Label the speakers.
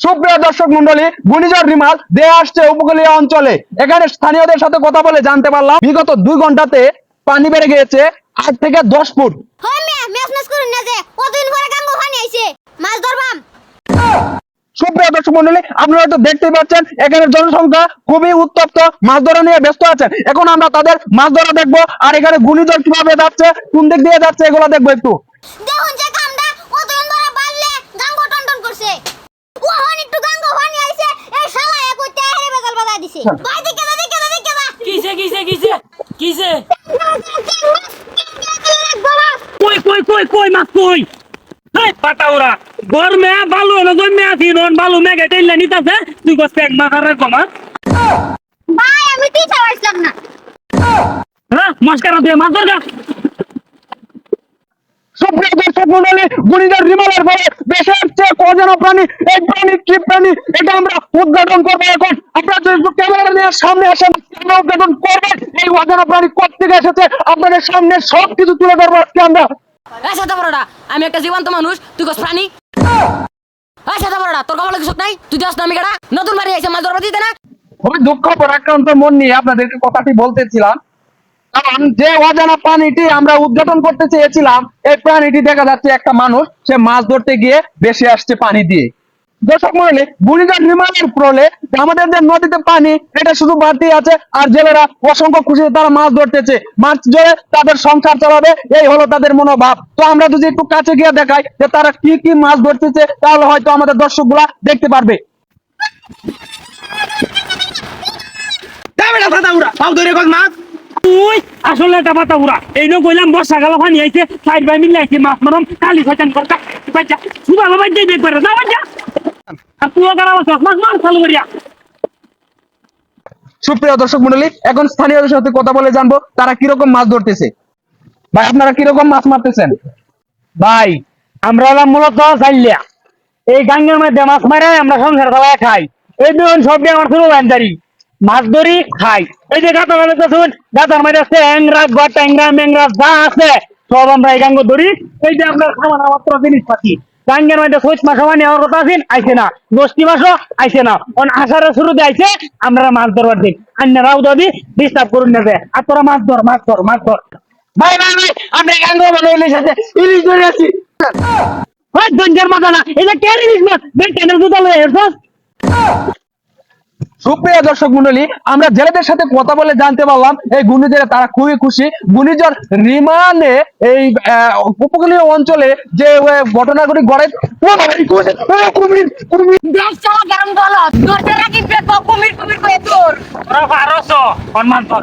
Speaker 1: সুপ্রিয় দর্শক মন্ডলী, ঘূর্ণিঝড় রিমাল দেয়া আসছে উপকূলীয় অঞ্চলে। এখানে স্থানীয়দের সাথে কথা বলে জানতে পারলাম বিগত 2 ঘন্টাতে পানি বেড়ে গিয়েছে 8 থেকে 10 ফুট। সুপ্রিয় দর্শক মন্ডলী, আপনারা তো দেখতে পাচ্ছেন এখানে জনসংখ্যা খুবই উত্তপ্ত, মাছ ধরা নিয়ে ব্যস্ত আছেন। এখন আমরা তাদের মাছ ধরা দেখবো, আর এখানে ঘূর্ণিঝড় কিভাবে যাচ্ছে, কোন দিক দিয়ে যাচ্ছে, এগুলো দেখবো একটু।
Speaker 2: কিসে কিসে কিসে কিসে কই কই কই কই মাছ কই এই পাটাউরা গরমে বালু না জমে আছি নন বালু মেঘে টেইলা নিতাছে তুই গস পেক মাখারে কমা
Speaker 3: ভাই আমি তুই চাইছিলাম না।
Speaker 2: হ্যাঁ মাস্কারা দিয়ে মাছ ধর।
Speaker 1: সুপ্রিয় দর্শক মন্ডলী, ঘূর্ণিঝড় রিমালের ফলে দেশের চেয়ে অজানা প্রাণী, এই প্রাণী কি প্রাণী এটা আমরা উদ্ঘাটন করবো। এখন আপনারা যদি একটু ক্যামেরা নিয়ে সামনে আসেন, আমরা উদ্ঘাটন করবেন এই অজানা প্রাণী কোত্থেকে এসেছে, আপনাদের সামনে সবকিছু তুলে ধরবো আজকে আমরা।
Speaker 4: এই সাদা বড়টা, আমি একটা জীবন্ত মানুষ, তুই কস প্রাণী। এই সাদা বড়টা, তোর কপালে কিছু নাই, তুই যাস না আমি কেডা? নতুন বাড়ি আইছে মাছ ধরবা দিতে না?
Speaker 1: খুবই দুঃখ পরাক্রান্ত মন নিয়ে আপনাদেরকে কথাটি বলতেছিলাম, কারণ যে অজানা প্রাণীটি আমরা উদ্ঘাটন করতে চেয়েছিলাম, এই প্রাণীটি দেখা যাচ্ছে একটা মানুষ, সে মাছ ধরতে গিয়ে ভেসে আসছে পানি দিয়ে। দর্শক মহলে, ঘূর্ণিঝড় রিমালের ফলে আমাদের যে নদীতে পানি এটা শুধু বাড়তেই আছে, আর জেলেরা অসংখ্য খুশিতে তারা মাছ ধরতেছে, মাছ ধরে তাদের সংসার চালাবে, এই হলো তাদের মনোভাব। তো আমরা যদি একটু কাছে গিয়ে দেখাই যে তারা কি কি মাছ ধরতেছে, তাহলে হয়তো আমাদের দর্শকগুলা দেখতে পারবে।
Speaker 2: তুই আসলে এটা পাটাউরা এই নো কইলাম বর্ষাকাল পানি আইছে সাইড বাই মিলে আইছে মাছ মারম কালি শয়তান করতা বাচ্চা সুবা বাবা দে দে করে না বাচ্চা আর তুই ওখানে মাছ মার চালু করিয়া।
Speaker 1: সুপ্রিয় দর্শক মন্ডলী, এখন স্থানীয়দের সাথে কথা বলে জানবো তারা কিরকম মাছ ধরতেছে। ভাই, আপনারা কিরকম মাছ মারতেছেন?
Speaker 2: ভাই আমরা হলাম মূলত চাইলিয়া এই গাঙ্গের মধ্যে মাছ মারে আমরা সংসার চালায় খাই। এই দুজন সবই আমার শুরু বান্দারি মাছ ধরি খাই। এই যে গাতা মেলে তো শুন গাতার মধ্যে আছে ট্যাংরা বা ট্যাংরা ম্যাংরা যা আছে সব আমরা এই গাঙ্গ ধরি। এই যে আপনার খাবার মাত্র জিনিসপাতি গাঙ্গের মধ্যে চৈত মাস মানে নেওয়ার কথা আছেন আইছে না, গোষ্ঠী মাসও আইছে না, আষাঢ়ের শুরুতে আইছে আমরা মাছ ধরবার দিন আন্যারাও যদি ডিস্টার্ব করুন নেবে আর তোরা মাছ ধর মাছ ধর মাছ ধর। ভাই ভাই ভাই আমরা গাঙ্গ মানে ইলিশ আছে, ইলিশ ধরে আছি। ভাই দঞ্জের মাথা না, এটা কে ইলিশ মাছ বেশ চ্যানেল দুটো লয়ে এসছ।
Speaker 1: সুপ্রিয় দর্শক মন্ডলী, আমরা জেলেদের সাথে কথা বলে জানতে পারলাম এই ঘূর্ণিঝড়ে তারা খুবই খুশি। ঘূর্ণিঝড় রিমানে এই উপকূলীয় অঞ্চলে যে ঘটনাগুলি ঘটে, কুমির কুমির
Speaker 3: দেশটা গরম দলত ধরতে রাখি কুমির কুমির করে তোর
Speaker 2: ওরা 1200 সম্মান কর।